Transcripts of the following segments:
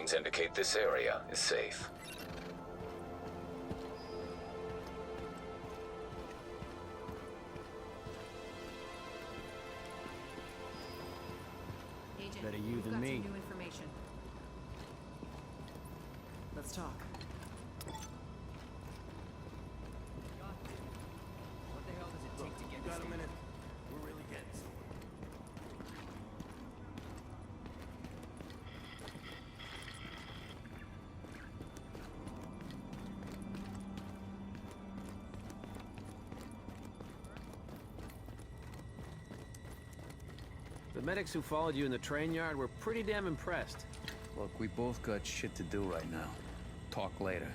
readings indicate this area is safe. Agent, Better you we've than got me. some new information. Let's talk. What the hell does it take to get Got a minute? We're really getting somewhere. The medics who followed you in the train yard were pretty damn impressed. Look, we both got shit to do right now. Talk later.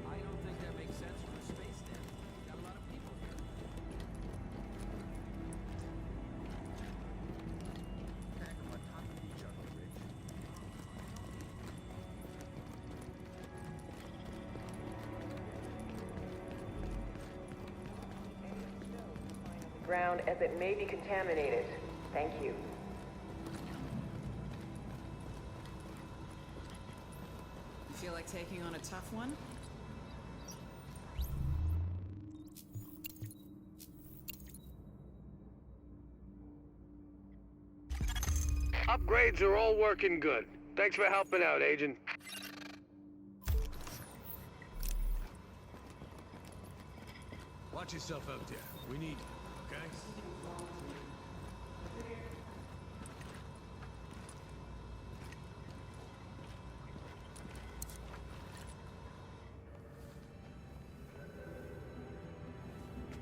I don't think that makes sense from a space standpoint. Got a lot of people here. Ground as it may be contaminated. Thank you. You feel like taking on a tough one? Upgrades are all working good. Thanks for helping out, Agent. Watch yourself out there. We need you, okay?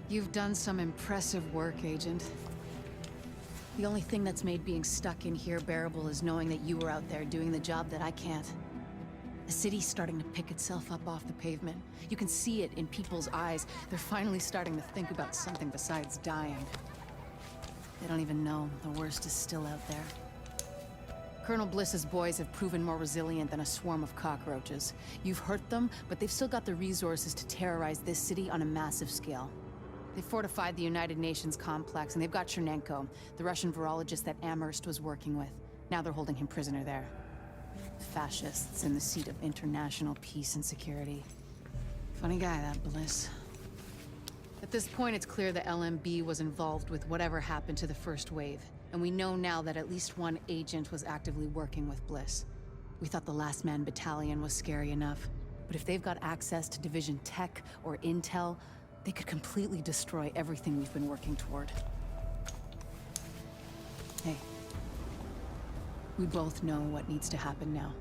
You've done some impressive work, Agent. The only thing that's made being stuck in here bearable is knowing that you were out there doing the job that I can't. The city's starting to pick itself up off the pavement. You can see it in people's eyes. They're finally starting to think about something besides dying. They don't even know the worst is still out there. Colonel Bliss's boys have proven more resilient than a swarm of cockroaches. You've hurt them, but they've still got the resources to terrorize this city on a massive scale. They fortified the United Nations complex, and they've got Chernenko, the Russian virologist that Amherst was working with. Now they're holding him prisoner there. Fascists in the seat of international peace and security. Funny guy, that Bliss. At this point, it's clear the LMB was involved with whatever happened to the first wave, and we know now that at least one agent was actively working with Bliss. We thought the Last Man Battalion was scary enough, but if they've got access to Division Tech or Intel, they could completely destroy everything we've been working toward. Hey. We both know what needs to happen now.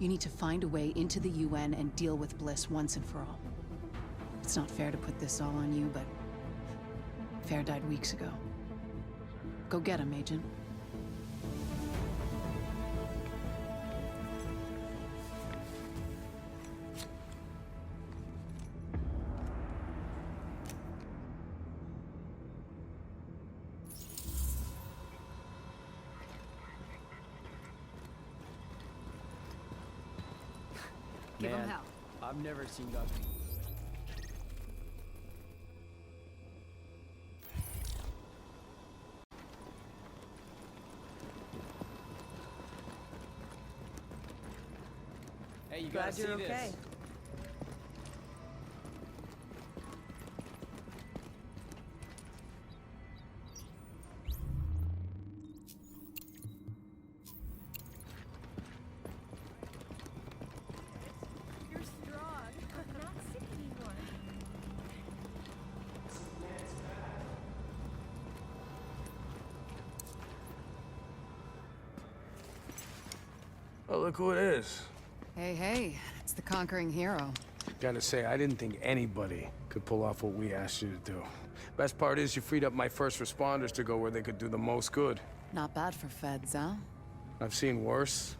You need to find a way into the UN and deal with Bliss once and for all. It's not fair to put this all on you, but Fair died weeks ago. Go get him, Agent. Give him hell. I've never seen God. Hey, you gotta Glad see you're this. okay. You're strong, but not sick anymore. Oh, look who it is. Hey, hey, it's the conquering hero. Gotta say, I didn't think anybody could pull off what we asked you to do. Best part is you freed up my first responders to go where they could do the most good. Not bad for feds, huh? I've seen worse.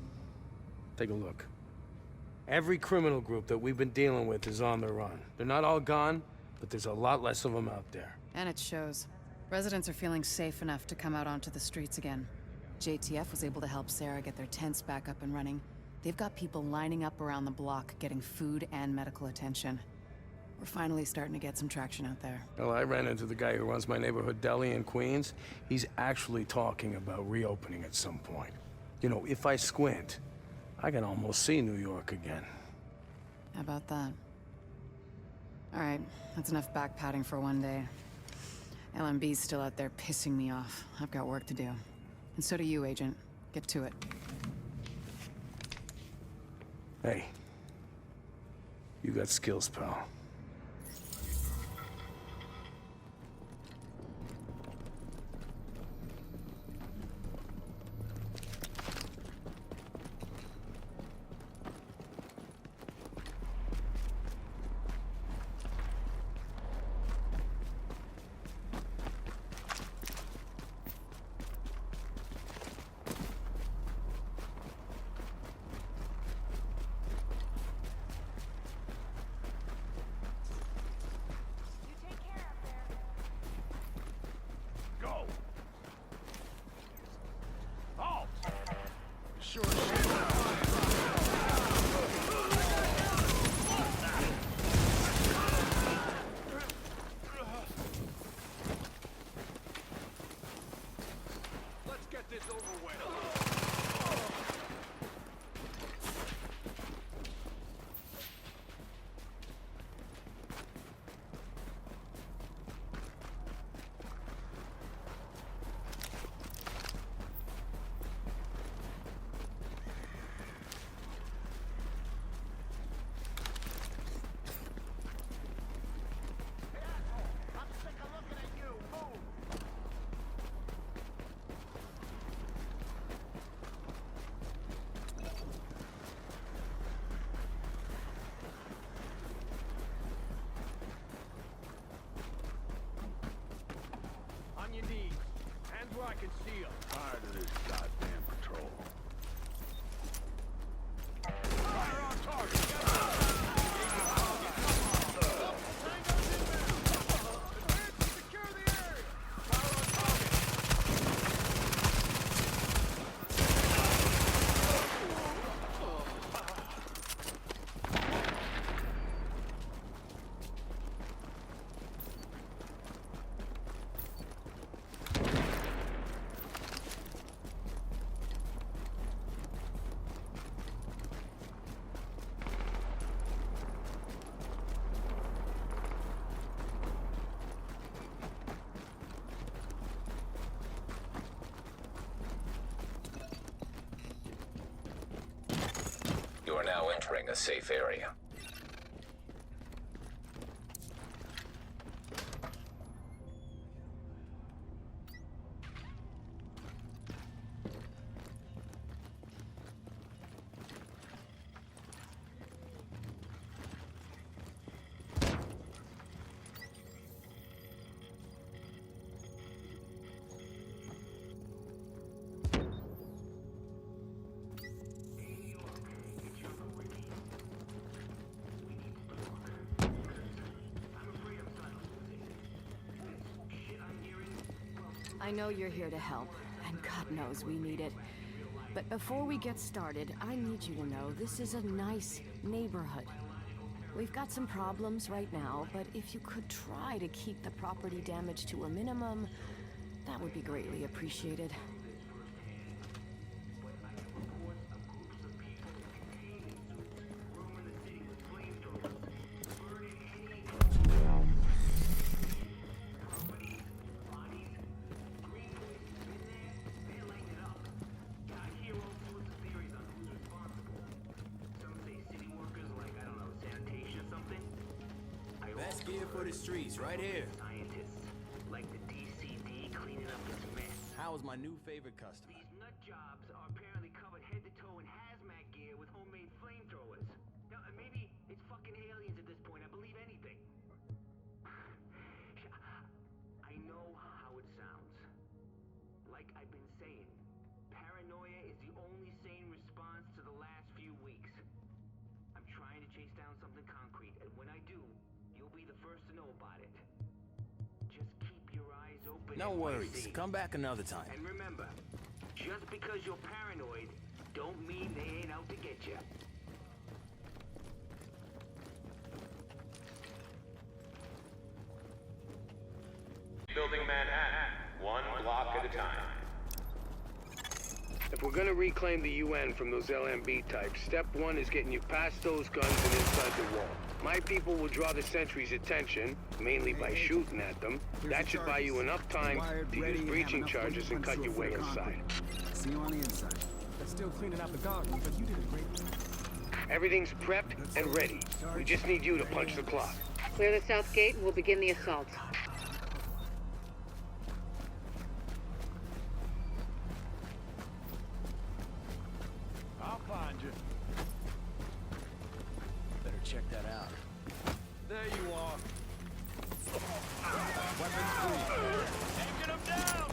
Take a look. Every criminal group that we've been dealing with is on the run. They're not all gone, but there's a lot less of them out there. And it shows. Residents are feeling safe enough to come out onto the streets again. JTF was able to help Sarah get their tents back up and running. They've got people lining up around the block, getting food and medical attention. We're finally starting to get some traction out there. Well, I ran into the guy who runs my neighborhood deli in Queens. He's actually talking about reopening at some point. You know, if I squint, I can almost see New York again. How about that? All right, that's enough back-patting for one day. LMB's still out there pissing me off. I've got work to do. And so do you, Agent. Get to it. Hey, you got skills, pal. Let's get this over with. On your knees. Hands where I can see them. Tired of this goddamn patrol. Fire on target. Secure the area. Fire on target. You are now entering a safe area. I know you're here to help, and God knows we need it. But before we get started, I need you to know this is a nice neighborhood. We've got some problems right now, but if you could try to keep the property damage to a minimum, that would be greatly appreciated. Best gear for the streets, right here. Scientists, like the DCD cleaning up this mess. How is my new favorite customer? These nut jobs are apparently covered head to toe in hazmat gear with homemade flamethrowers. Now, maybe it's fucking aliens at this point. I believe anything. I know how it sounds. Like I've been saying, paranoia is the only sane response to the last few weeks. I'm trying to chase down something concrete, and when I do, you'll be the first to know about it. Just keep your eyes open. No worries. Come back another time. And remember, just because you're paranoid, don't mean they ain't out to get you. rebuilding Manhattan, one block at a time. If we're gonna reclaim the UN from those LMB types, step one is getting you past those guns and inside the wall. My people will draw the sentries' attention, mainly by shooting at them. That should buy you enough time to use breaching charges and cut your way inside. See you on the inside. They're still cleaning out the garden, but you did a great job. Everything's prepped and ready. We just need you to punch the clock. Clear the south gate and we'll begin the assault. I'll find you. Better check that out. There you are. Weapons free. Taking them down!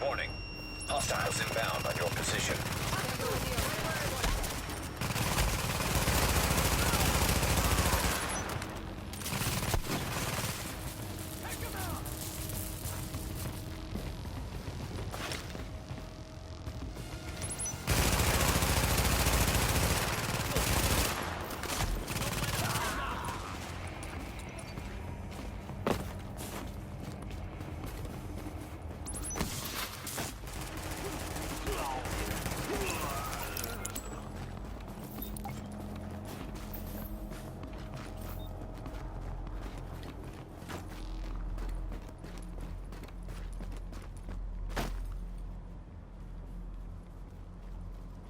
Warning. Hostiles inbound on your position.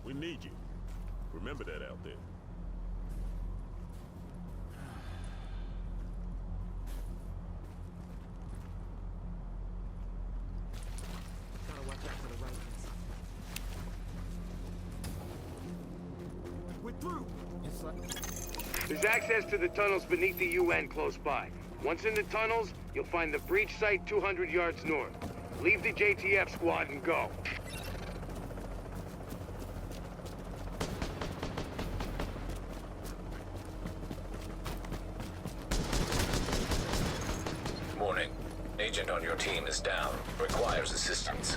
We need you. Remember that out there. Gotta watch out for the Rifles. We're through! It's like... There's access to the tunnels beneath the UN close by. Once in the tunnels, you'll find the breach site 200 yards north. Leave the JTF squad and go. Warning. Agent on your team is down. Requires assistance.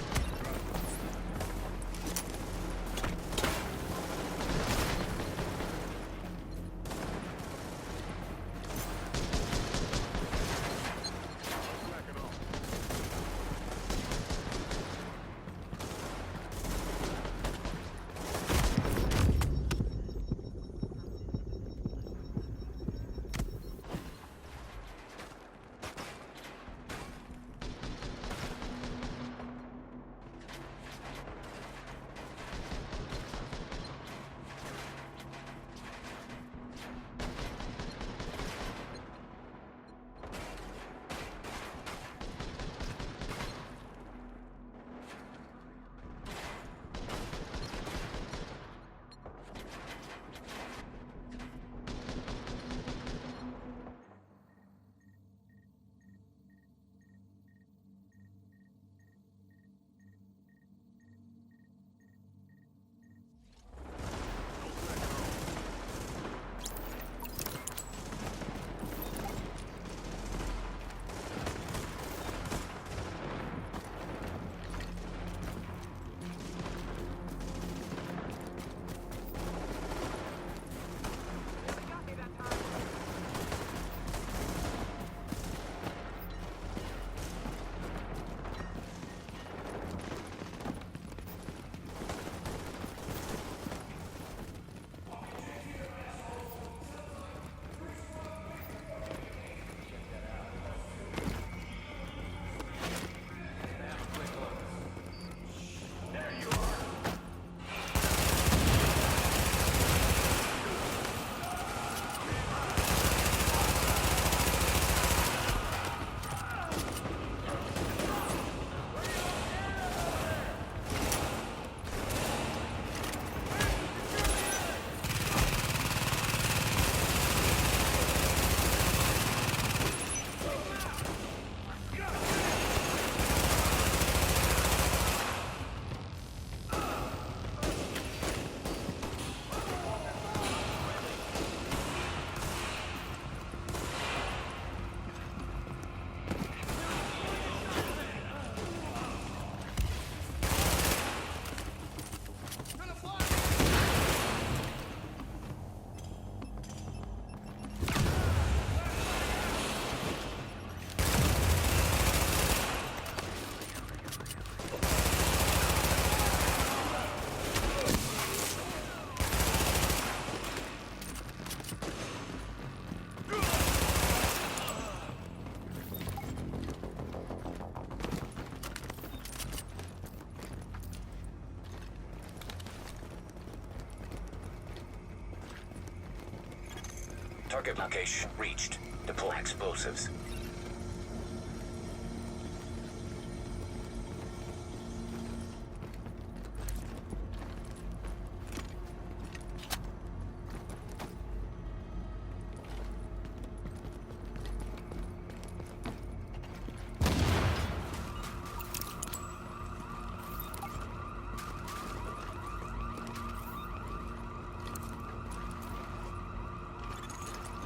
Target location reached. Deploy explosives.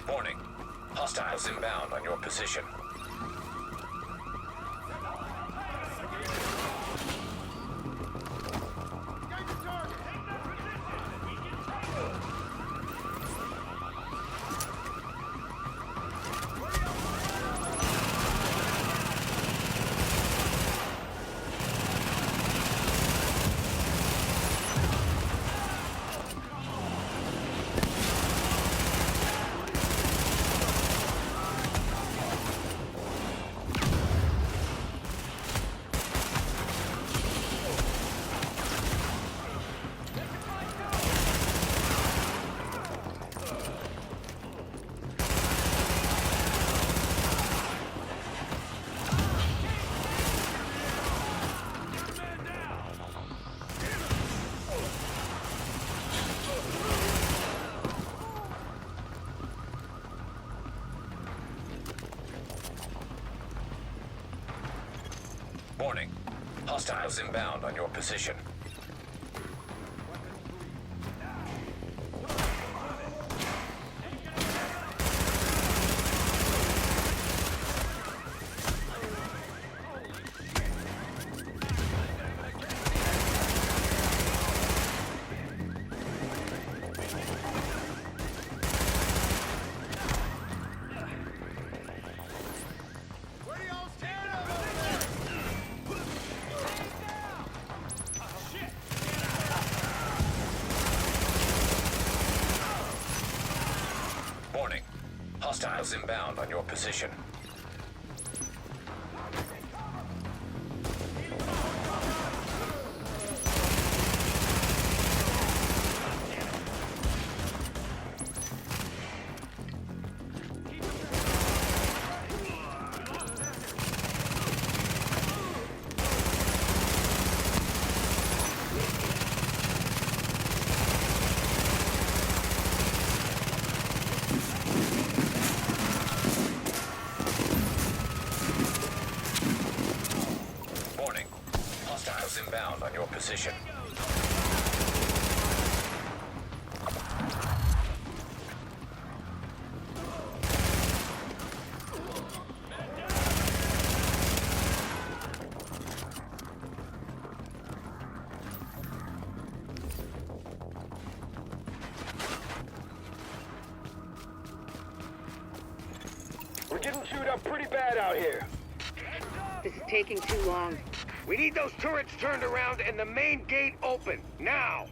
Warning. Hostiles inbound on your position. Warning. Hostiles inbound on your position. Warning. Hostiles inbound on your position. Warning. Hostiles inbound on your position. We're getting chewed up pretty bad out here. This is taking too long. We need those turrets turned around and the main gate open, now!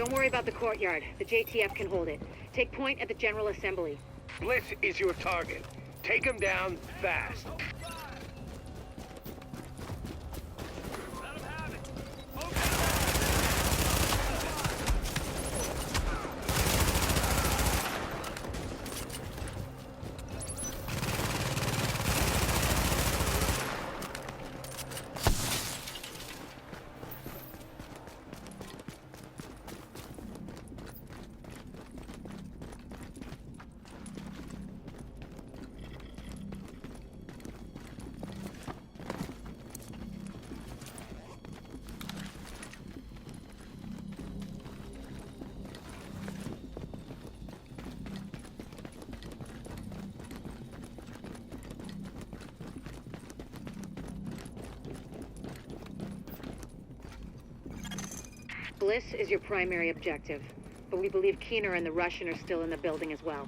Don't worry about the courtyard. The JTF can hold it. Take point at the General Assembly. Bliss is your target. Take him down fast. Bliss is your primary objective, but we believe Keener and the Russian are still in the building as well.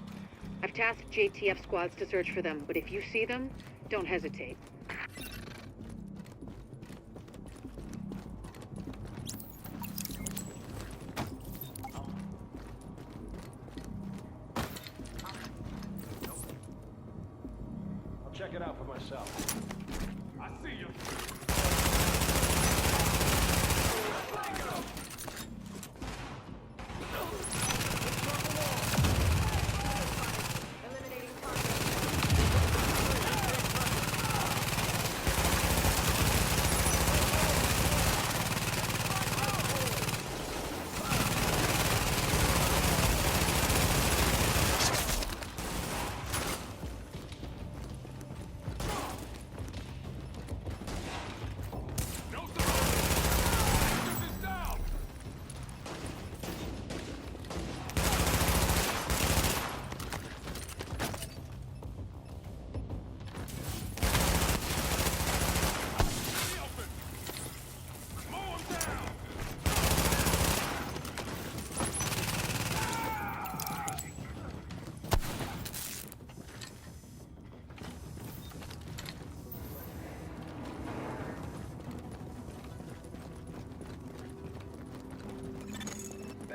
I've tasked JTF squads to search for them, but if you see them, don't hesitate. I'll check it out for myself. I see you.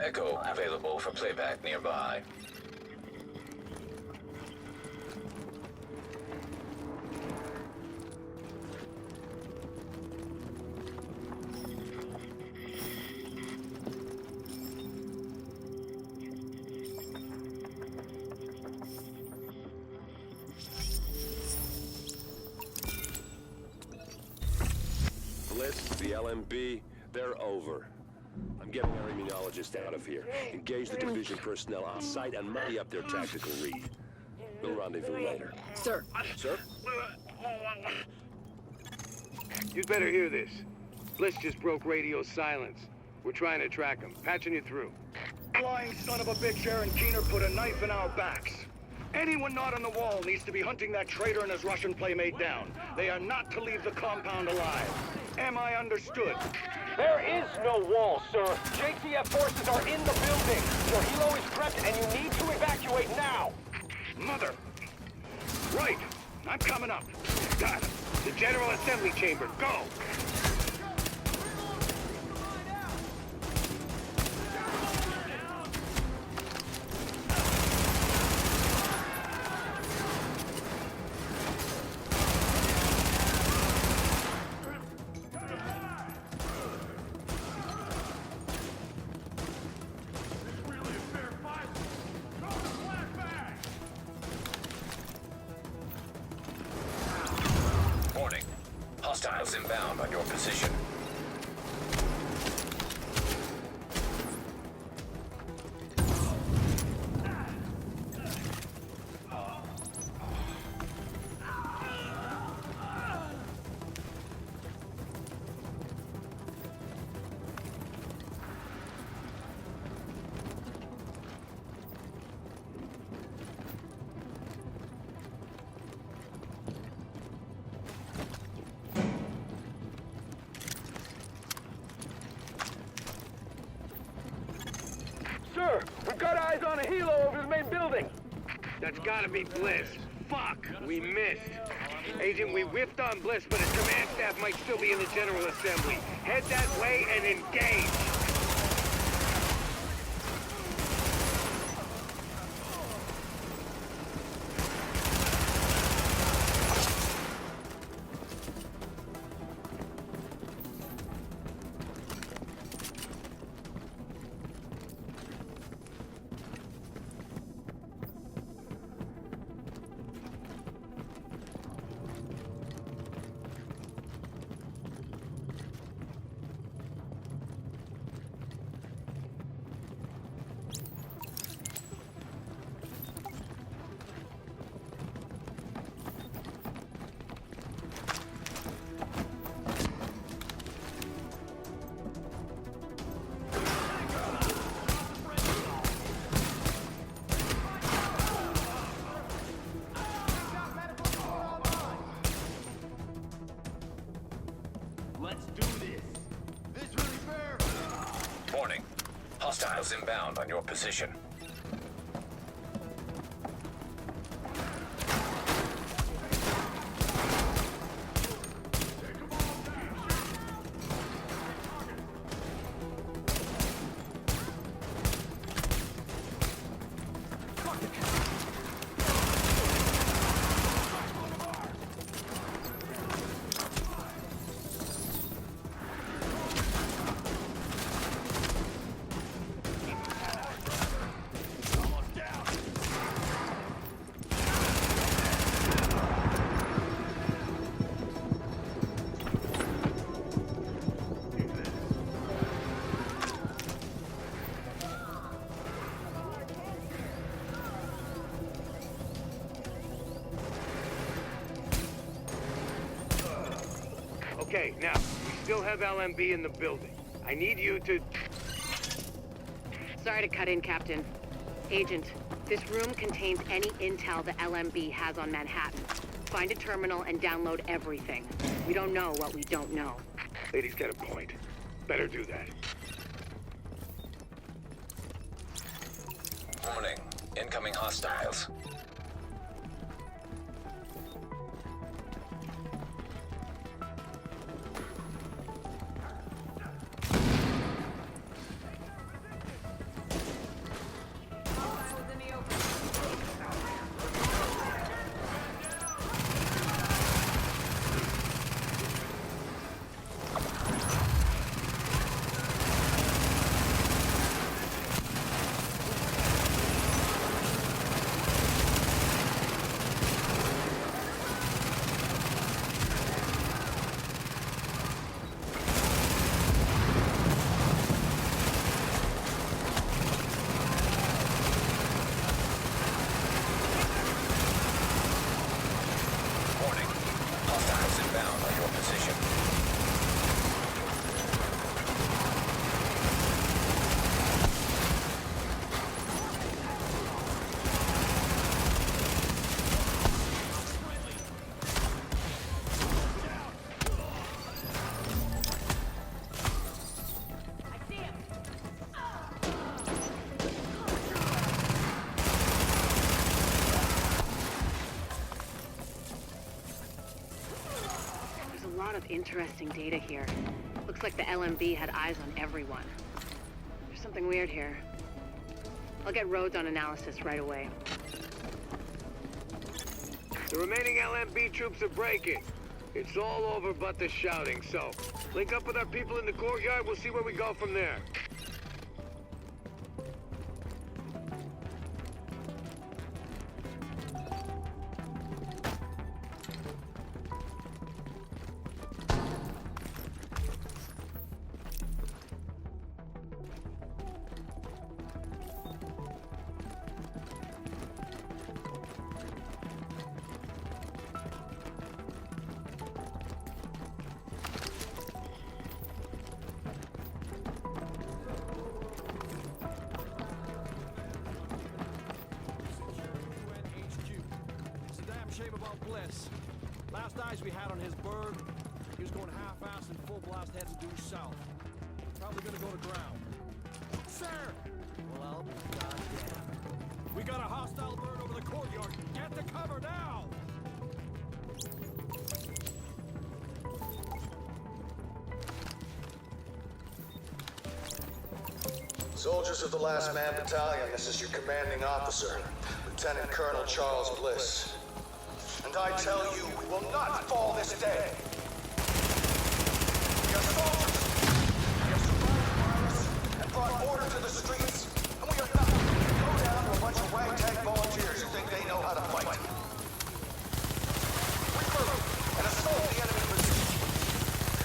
Echo available for playback nearby. Bliss, the LMB, they're over. I'm getting our immunologist out of here. Engage the division personnel on site and money up their tactical read. We'll rendezvous later. Sir. Sir? You'd better hear this. Bliss just broke radio silence. We're trying to track him. Patching you through. Flying son of a bitch, Aaron Keener put a knife in our backs. Anyone not on the wall needs to be hunting that traitor and his Russian playmate down. They are not to leave the compound alive. Am I understood? There is no wall, sir. JTF forces are in the building. Your helo is prepped and you need to evacuate now. Mother! Right! I'm coming up. Got him. The General Assembly Chamber. Go! Hostiles inbound on your position. Sir, we've got eyes on a helo over the main building. That's gotta be Bliss. Fuck! We missed. Agent, we whiffed on Bliss, but his command staff might still be in the General Assembly. Head that way and engage! Hostiles inbound on your position. Okay, now, we still have LMB in the building. I need you to... Sorry to cut in, Captain. Agent, this room contains any intel the LMB has on Manhattan. Find a terminal and download everything. We don't know what we don't know. Lady's got a point. Better do that. Warning. Incoming hostiles. Interesting data here. Looks like the LMB had eyes on everyone. There's something weird here. I'll get Rhodes on analysis right away. The remaining LMB troops are breaking. It's all over but the shouting, so link up with our people in the courtyard, we'll see where we go from there. Shame about Bliss. Last eyes we had on his bird, he was going half-ass and full blast heading due south. Probably gonna go to ground. Sir! Well, I'll be goddamn. We got a hostile bird over the courtyard. Get to cover now! Soldiers of the Last Man Battalion, this is your commanding officer, Lieutenant Colonel Charles Bliss. And I tell you, we will not fall this day. We are soldiers. We have survived violence and brought order to the streets. And we are not going to go down to a bunch of ragtag volunteers who think they know how to fight. We move and assault the enemy position.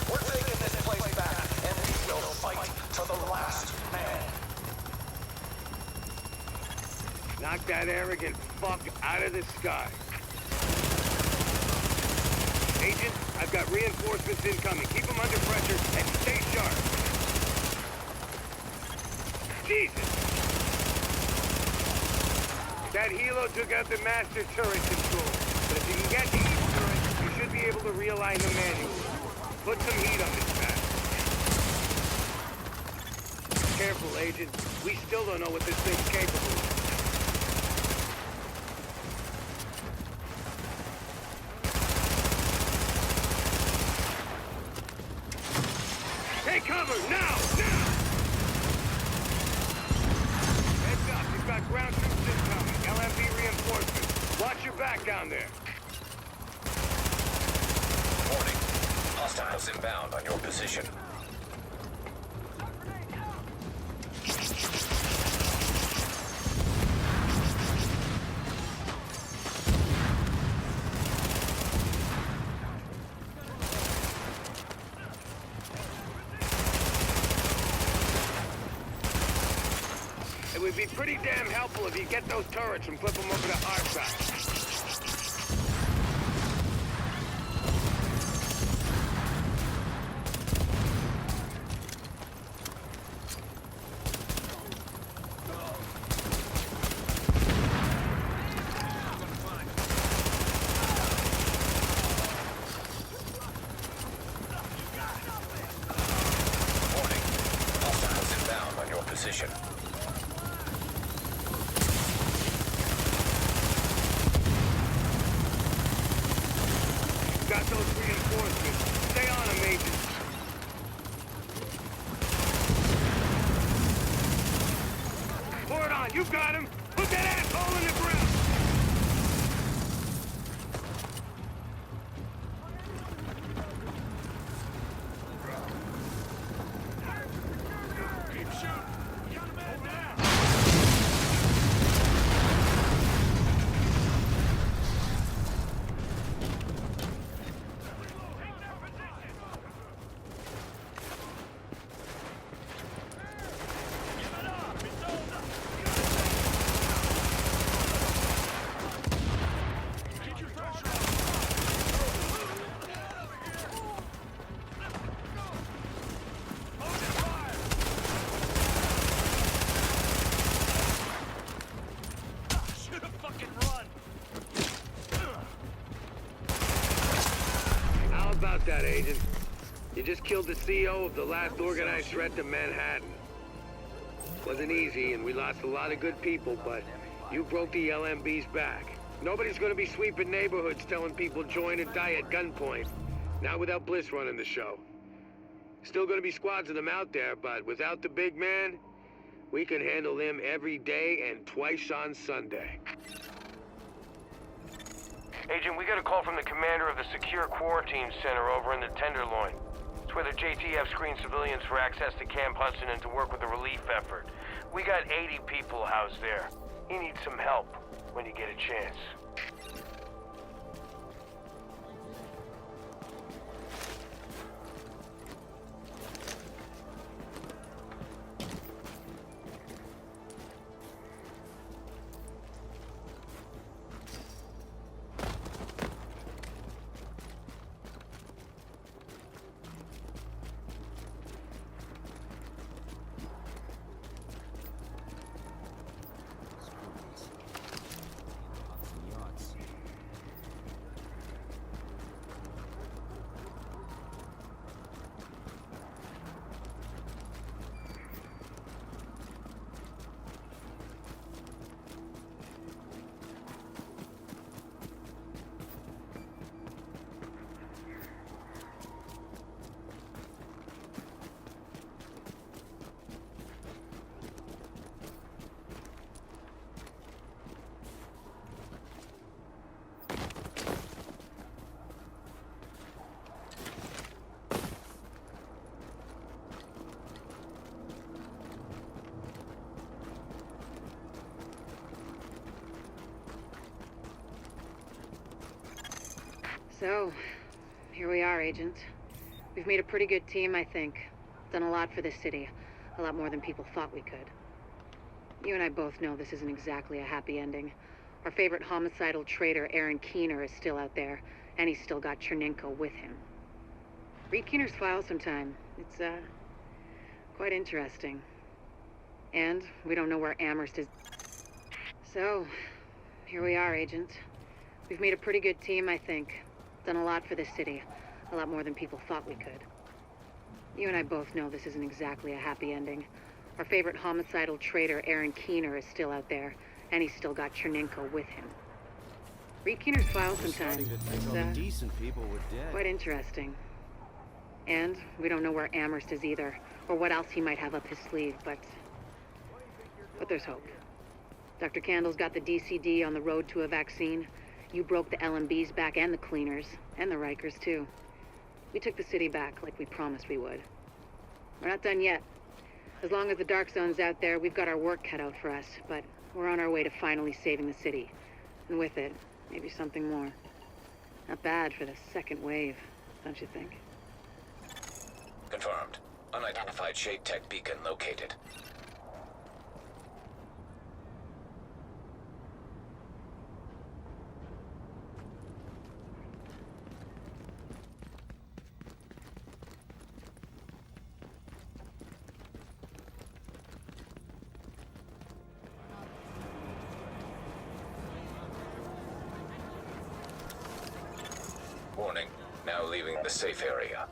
We're taking this place back, and we will fight to the last man. Knock that arrogant fuck out of the sky. Agent, I've got reinforcements incoming. Keep them under pressure and stay sharp. Jesus. That helo took out the master turret control. But if you can get the east turret, you should be able to realign the manually. Put some heat on this guy. Careful, Agent. We still don't know what this thing's capable of. Take cover, now! Now! Heads up, we've got ground troops incoming. LMB reinforcements. Watch your back down there. Warning. Hostiles inbound on your position. It would be pretty damn helpful if you get those turrets and flip them over to our side. Warning. Hostiles inbound on your position. Got those reinforcements. Stay on them, Agent. Pour it on. You got him. Put that asshole in the ground. Keep shooting. We got a man down. How about that, Agent? You just killed the CO of the last organized threat to Manhattan. Wasn't easy, and we lost a lot of good people, but you broke the LMB's back. Nobody's gonna be sweeping neighborhoods telling people join and die at gunpoint. Not without Bliss running the show. Still gonna be squads of them out there, but without the big man, we can handle them every day and twice on Sunday. Agent, we got a call from the commander of the Secure Quarantine Center over in the Tenderloin. It's where the JTF screens civilians for access to Camp Hudson and to work with the relief effort. We got 80 people housed there. He needs some help when you get a chance. So, here we are, Agent. We've made a pretty good team, I think. Done a lot for this city. A lot more than people thought we could. You and I both know this isn't exactly a happy ending. Our favorite homicidal traitor, Aaron Keener, is still out there, and he's still got Chernenko with him. Read Keener's file sometime. It's, quite interesting. And we don't know where Amherst is. So, here we are, Agent. We've made a pretty good team, I think. Done a lot for this city. A lot more than people thought we could. You and I both know this isn't exactly a happy ending. Our favorite homicidal traitor, Aaron Keener, is still out there, and he's still got Chernenko with him. Read Keener's file sometime. It's, decent people were dead. quite interesting. And we don't know where Amherst is either, or what else he might have up his sleeve, but there's hope. Dr. Candle's got the DCD on the road to a vaccine. You broke the LMBs back and the cleaners, and the Rikers too. We took the city back like we promised we would. We're not done yet. As long as the Dark Zone's out there, we've got our work cut out for us, but we're on our way to finally saving the city. And with it, maybe something more. Not bad for the second wave, don't you think? Confirmed. Unidentified Shade Tech beacon located. Warning. Now leaving the safe area.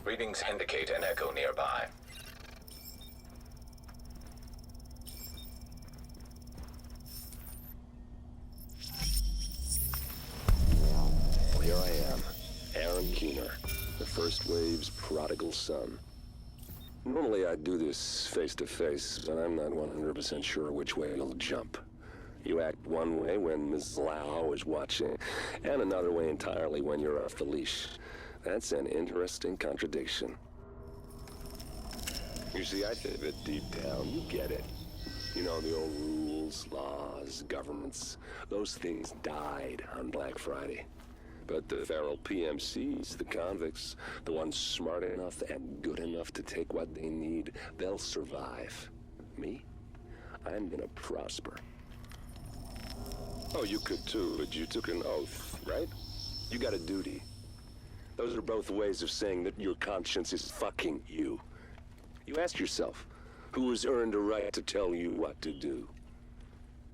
Readings indicate an echo nearby. Well, here I am, Aaron Keener, the first wave's prodigal son. Normally I'd do this face-to-face, but I'm not 100% sure which way it'll jump. You act one way when Ms. Lau is watching, and another way entirely when you're off the leash. That's an interesting contradiction. You see, I think that deep down, you get it. You know, the old rules, laws, governments, those things died on Black Friday. But the feral PMCs, the convicts, the ones smart enough and good enough to take what they need, they'll survive. Me? I'm gonna prosper. Oh, you could too, but you took an oath, right? You got a duty. Those are both ways of saying that your conscience is fucking you. You ask yourself, who has earned a right to tell you what to do?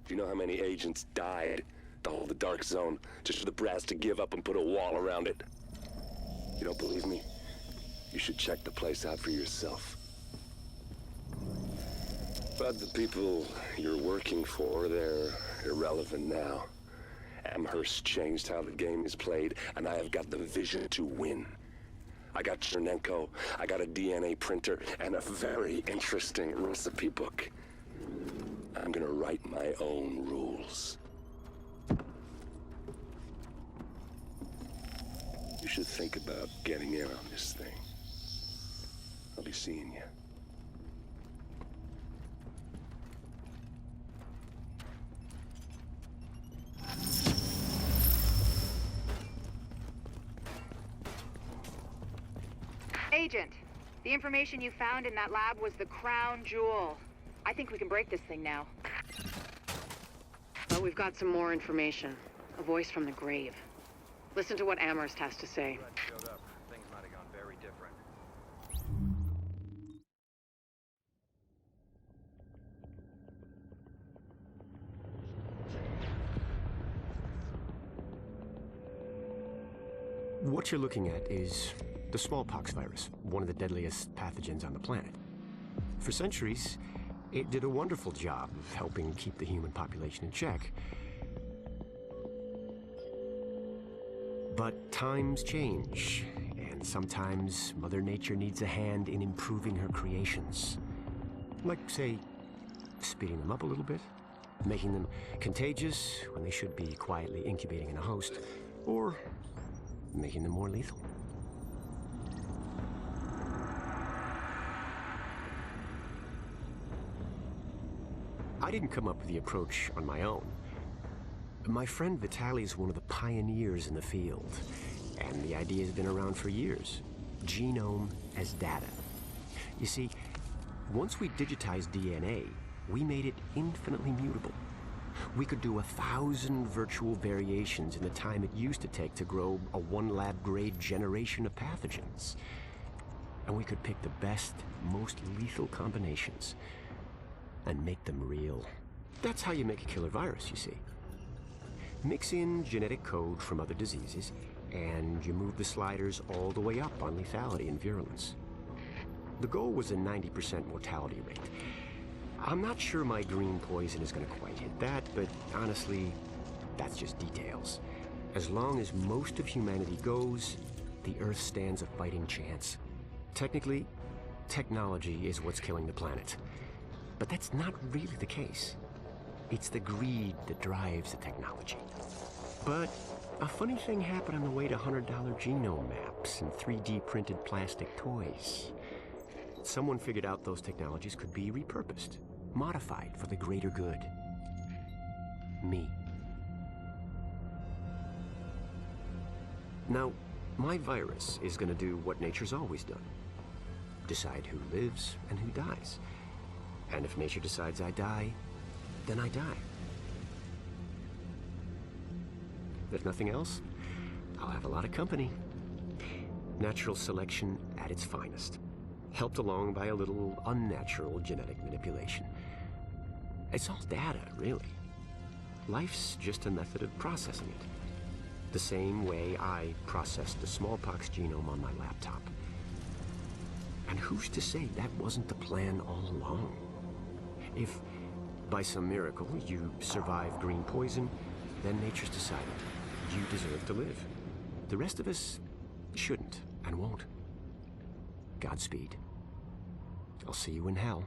Do you know how many agents died to hold the Dark Zone just for the brass to give up and put a wall around it? You don't believe me? You should check the place out for yourself. But the people you're working for, they're irrelevant now. Amherst changed how the game is played, and I have got the vision to win. I got Chernenko, I got a DNA printer, and a very interesting recipe book. I'm gonna write my own rules. You should think about getting in on this thing. I'll be seeing you. Agent, the information you found in that lab was the crown jewel. I think we can break this thing now. But we've got some more information. A voice from the grave. Listen to what Amherst has to say. Showed up. Things might have gone very different. What you're looking at is the smallpox virus, one of the deadliest pathogens on the planet. For centuries, it did a wonderful job of helping keep the human population in check. But times change, and sometimes Mother Nature needs a hand in improving her creations. Like, say, speeding them up a little bit, making them contagious when they should be quietly incubating in a host, or making them more lethal. I didn't come up with the approach on my own. My friend Vitaly is one of the pioneers in the field, and the idea has been around for years. Genome as data. You see, once we digitized DNA, we made it infinitely mutable. We could do 1,000 virtual variations in the time it used to take to grow a 1 lab-grade generation of pathogens. And we could pick the best, most lethal combinations and make them real. That's how you make a killer virus, you see. Mix in genetic code from other diseases, and you move the sliders all the way up on lethality and virulence. The goal was a 90% mortality rate. I'm not sure my green poison is going to quite hit that, but honestly, that's just details. As long as most of humanity goes, the Earth stands a fighting chance. Technically, technology is what's killing the planet. But that's not really the case. It's the greed that drives the technology. But a funny thing happened on the way to $100 genome maps and 3D printed plastic toys. Someone figured out those technologies could be repurposed, modified for the greater good. Me. Now, my virus is going to do what nature's always done. Decide who lives and who dies. And if nature decides I die, then I die. If nothing else, I'll have a lot of company. Natural selection at its finest, helped along by a little unnatural genetic manipulation. It's all data, really. Life's just a method of processing it. The same way I processed the smallpox genome on my laptop. And who's to say that wasn't the plan all along? If, by some miracle, you survive green poison, then nature's decided you deserve to live. The rest of us shouldn't and won't. Godspeed. I'll see you in hell.